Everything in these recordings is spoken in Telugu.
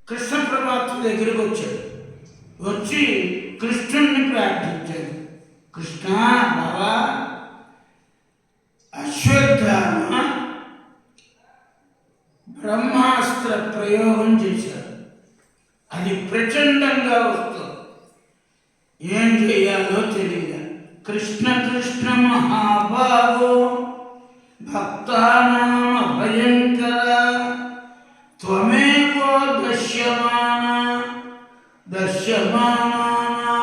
కృష్ణ పరమాత్మ దగ్గరికి వచ్చాడు. వచ్చి కృష్ణుణ్ణి ప్రార్థించాడు. కృష్ణ బాబా, అశ్వత్థామ బ్రహ్మాస్త్ర ప్రయోగం చేశాడు. అది ప్రచండంగా వస్తుంది. ఏం చేయాలో తెలియదు. కృష్ణ కృష్ణ మహాభావో భక్తానాం భయంకర త్వమేవో దశ్యమానా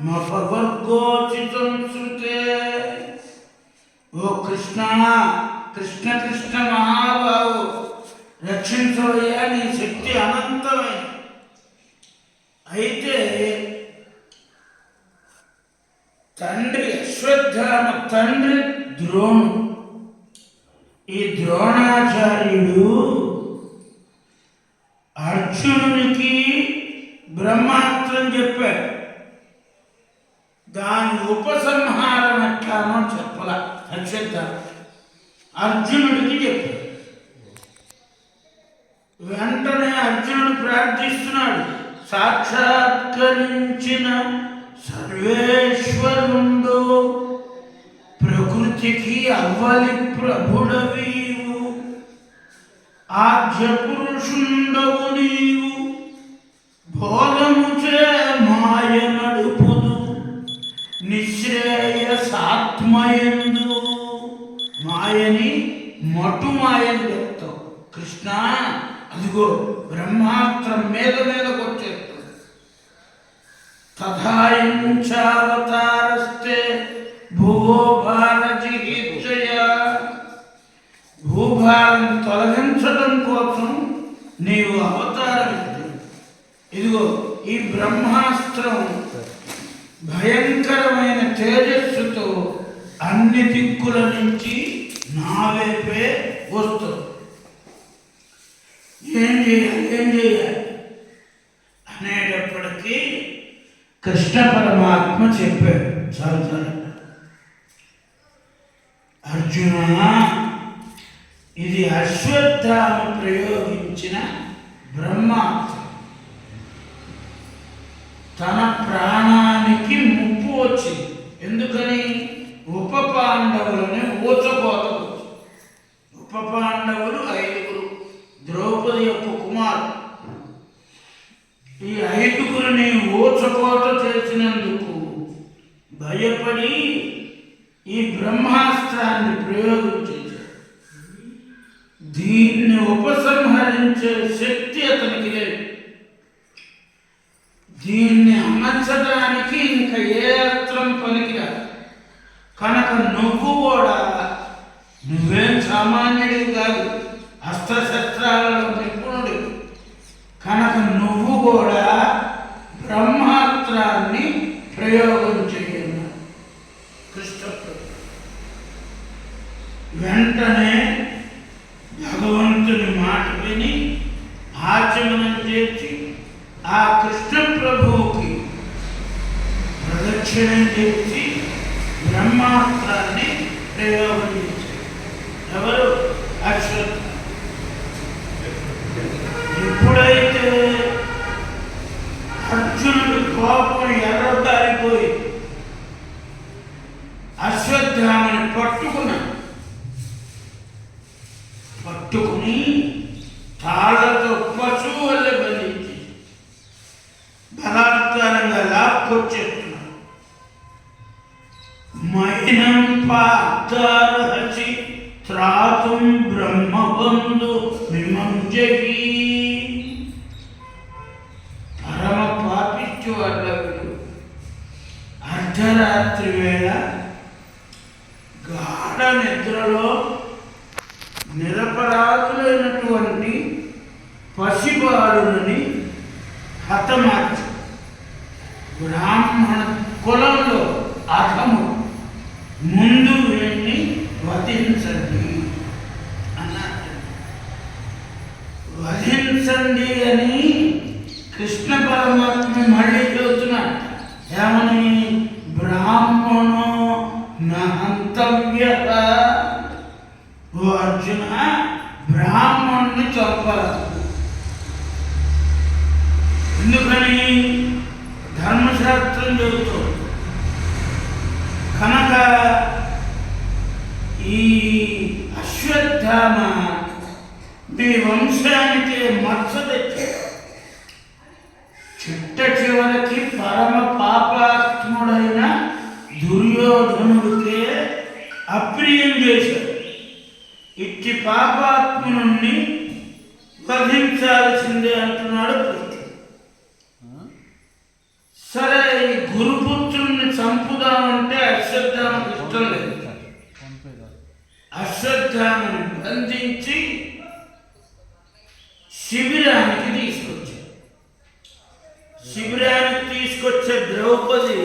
మఫవర్గోచితం శృతే. ఓ కృష్ణ కృష్ణ కృష్ణ మహాభావో, రక్షించవయ్యా, నీ శక్తి అనంతమైన. అయితే తండ్రి అశ్వత్థామ తండ్రి ద్రోణుడు. ఈ ద్రోణాచార్యుడు అర్జునునికి బ్రహ్మాస్త్రం చెప్పాడు. దాని ఉపసంహారం ఎట్లానో చెప్పాల అశ్వత్థామ అర్జునుడికి చెప్పాడు. వెంటనే అర్జునుడు ప్రార్థిస్తున్నాడు. సాక్షాత్కరించిన సర్వేశ్వరుండు, ప్రకృతికి అవ్వలి ప్రభుడవీవు, ఆద్య పురుషుండవు నీవు, బోధముచే మాయ నడుపుదు, నిశ్రేయసాత్మయందు. మాయని మటు మాయని చెప్తావు కృష్ణ. అదిగో బ్రహ్మాస్త్రం మీద కొచ్చేస్తుంది. తథాయించావతారస్తే భువో భారజిహిత్సయ. భూభారం తొలగించడం కోసం నీవు అవతారం ఎత్తావు. ఇదిగో ఈ బ్రహ్మాస్త్రం భయంకరమైన తేజస్సుతో అన్ని దిక్కుల నుంచి నా వైపే వస్తుంది. ఏం చేయాలి అనేటప్పటికీ కృష్ణ పరమాత్మ చెప్పాడు. చాలా అర్జున, ఇది అశ్వత్థామ ప్రయోగించిన బ్రహ్మాస్త్రం. తన ప్రాణానికి ముప్పు వచ్చింది. ఎందుకని? ఉప పాండవులని ఊచకోతకు. ఉప పాండవులు 5, ద్రౌపది యొక్క కుమారు. ఈ 5గురిని ఊచకోత చేసినందుకు భయపడి ఈ బ్రహ్మాస్త్రాన్ని ప్రయోగించాడు. దీన్ని ఉపసంహరించే శక్తి అతనికి లేదు. దీన్ని అమర్చడానికి ఇంకా ఏ అస్త్రం పనికిరాదు. కనుక నువ్వు కూడా, నువ్వేం సామాన్యుడివి కాదు, అస్త్రశస్త్రాలలో నిపుణుడు. కనుక నువ్వు కూడా బ్రహ్మాస్త్రాన్ని ప్రయోగం చేయాలి. కృష్ణ వెంటనే భగవంతుని మాట విని ఆచమనం చేసి ఆ కృష్ణ ప్రభువుకి ప్రదక్షిణం చేసి బ్రహ్మాస్త్రాన్ని ప్రయోగం చేశారు. ఎవరు? అశ్వత్థామ. ఎప్పుడైతే అర్జునుడి కోపం ఎర్రబారిపోయి అశ్వత్థామని పట్టుకుని తాళ్లతో పశువు వల్ల బంధించి బలాత్కారంగా లాక్కొచ్చేస్తున్నాడు. మైనం పార్థార్హసి త్రాతుం బ్రహ్మబంధు మిమం జహీ. పరమ పాపిష్టి వాళ్ళు. అర్ధరాత్రి వేళ గాఢ నిద్రలో నిరపరాధులైనటువంటి పసిబాలుని హతమార్చి బ్రాహ్మణ కులంలో అధము ముందు వీణ్ణి వధించండి అన్నారు. వధించండి అని కృష్ణ పరమాత్మ మళ్ళీ చెబుతున్నాడు. ఏమని? బ్రాహ్మణో నహంతవ్య. ఓ అర్జున, బ్రాహ్మణుని చంపరాదు. ఎందుకని ధర్మశాస్త్రం చెబుతుంది కనుక ఈ అశ్వత్థామ మీ వంశానికి మచ్చ తెచ్చాడు. చిట్ట చివరికి పరమ పాపాత్ముడైన దుర్యోధనుడికే అప్రియం చేశాడు. ఇట్టి పాపాత్ముని వధించాల్సిందే అంటున్నాడు కృష్ణుడు. సరే, ఈ గురుపుత్రుణ్ణి చంపుదామంటే అశ్వత్థామకు ఇష్టం లేదు. అశ్వత్థామని బంధించి శిబిరానికి తీసుకొచ్చాడు. శిబిరానికి తీసుకొచ్చే ద్రౌపది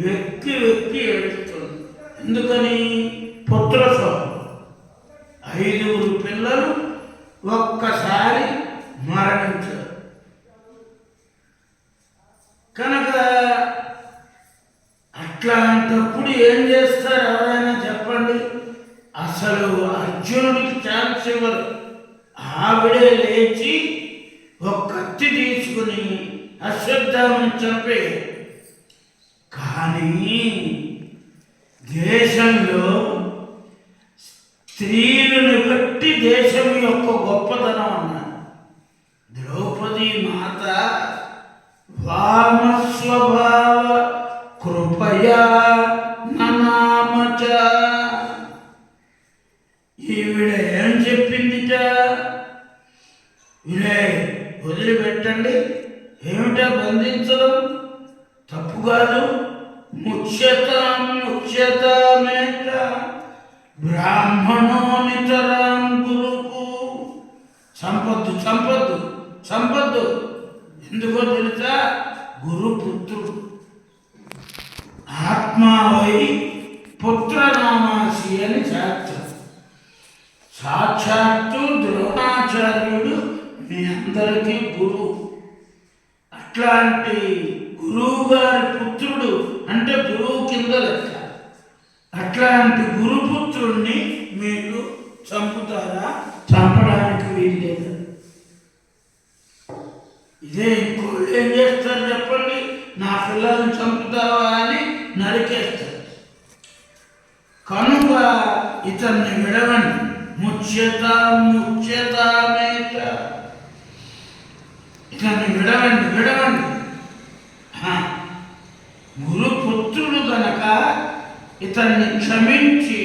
వెక్కి వెక్కి ఏడుస్తుంది. ఎందుకని? పుత్రశోకం. 5 పిల్లలు ఒక్కసారి మరణించారు. కనుక అట్లాంటప్పుడు ఏం చేస్తారు ఎవరైనా చెప్పండి? అసలు అర్జునుడికి ఛాన్స్ ఇవ్వరు. ఆవిడే లేచి ఒక కత్తి తీసుకుని అశ్వత్థామని చంపే. కానీ దేశంలో స్త్రీలను బట్టి దేశం యొక్క గొప్పతనం అన్నారు. ద్రౌపది మాత వామస్వభావ కృపయా ననామచ. ఈవిడ ఏం చెప్పిందిట? వీడే వదిలిపెట్టండి. ఏమిటా బంధించడం? తప్పు కాదు. ముఖ్యతామేట బ్రాహ్మణో నితరాం గురుకు. చంపొద్దు చంపొద్దు చంపొద్దు. ఎందుకో తెలుసా? గురుపుత్రుడు. ఆత్మావై పుత్రనామాసి అని శాస్త్రం. సాక్షాత్తు ద్రోణాచార్యుడు మీ అందరికీ గురువు. అట్లాంటి గురువు గారి పుత్రుడు అంటే గురువు కింద లెక్క. అట్లాంటి గురుపుత్రుణ్ణి మీరు చంపుతారా? చంపడానికి వీల్లేదు. ఇదే ఇంకోళ్ళు ఏం చేస్తారు చెప్పండి? నా పిల్లల్ని చంపుతావా అని నరికేస్తారు. కనుక ఇతన్ని విడవండి. ముచ్యతామేత. ఇతన్ని విడవండి విడవండి. గురుపుత్రుడు కనుక ఇతన్ని క్షమించి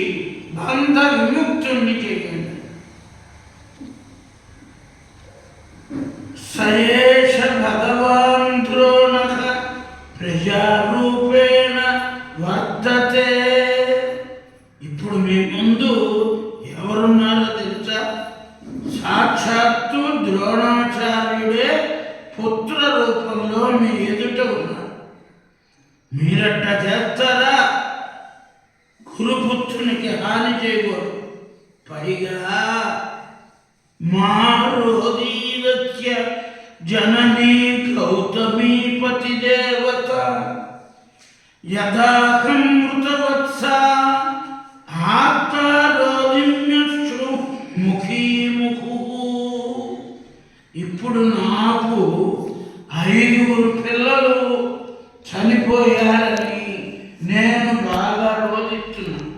బంధ విముక్తుణ్ణి చేయండి. సయేష భగవాన్ ద్రోణః ప్రజారూపేణ వర్ధతే. ఇప్పుడు మీ ముందు ఎవరున్నారో తెలుసా? సాక్షాత్తు ద్రోణాచార్యుడే పుత్ర రూపంలో మీ ఎదుట ఉన్నారు. మీరట్ట చేస్తారా? గురుపుత్రునికి హాని చేయకూడదు. పైగా మారోదీరస్య జననీ గౌతమీపతి దేవత యథాహం మృతవత్స ఆత్మారోధిమ్యశ్రు ముఖీముఖు. ఇప్పుడు నాకు 5 పిల్లలు చనిపోయారని నేను బాగా రోధిస్తున్నాను.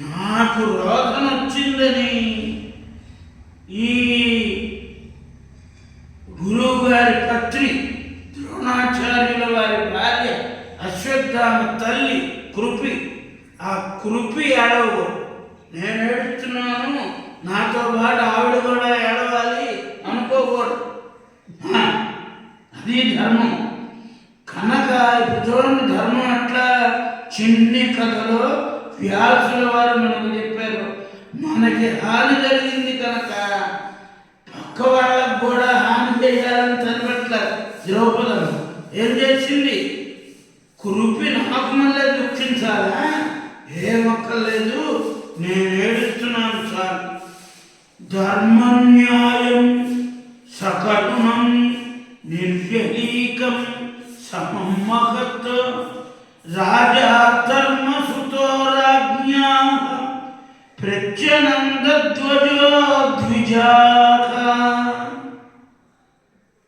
నాకు రోదన వచ్చిందని ఈ గురువు గారి పత్రి ద్రోణాచార్యుల వారి భార్య అశ్వత్థామ తల్లి కృపి, ఆ కృపి ఏడవకూడదు. నేను ఏడుస్తున్నాను, నాతో పాటు ఆవిడ కూడా ఏడవాలి అనుకోకూడదు. అది ధర్మం. కనుక చూడండి, ధర్మం అట్లా చిన్ని కథలో వ్యాసుల వారు మనకు చెప్పారు. మనకి హాని జరిగింది కనుక పక్క వాళ్ళకు కూడా హాని చేయాలని తనిపెట్టారు. ద్రౌపదమ్మ ఏం చేసింది? కృపి నాకు మళ్ళీ దుఃఖించాలా? ఏం ఒక్కర్లేదు, నేను ఏడుస్తున్నాను చాలు. ధర్మన్యాయం సకల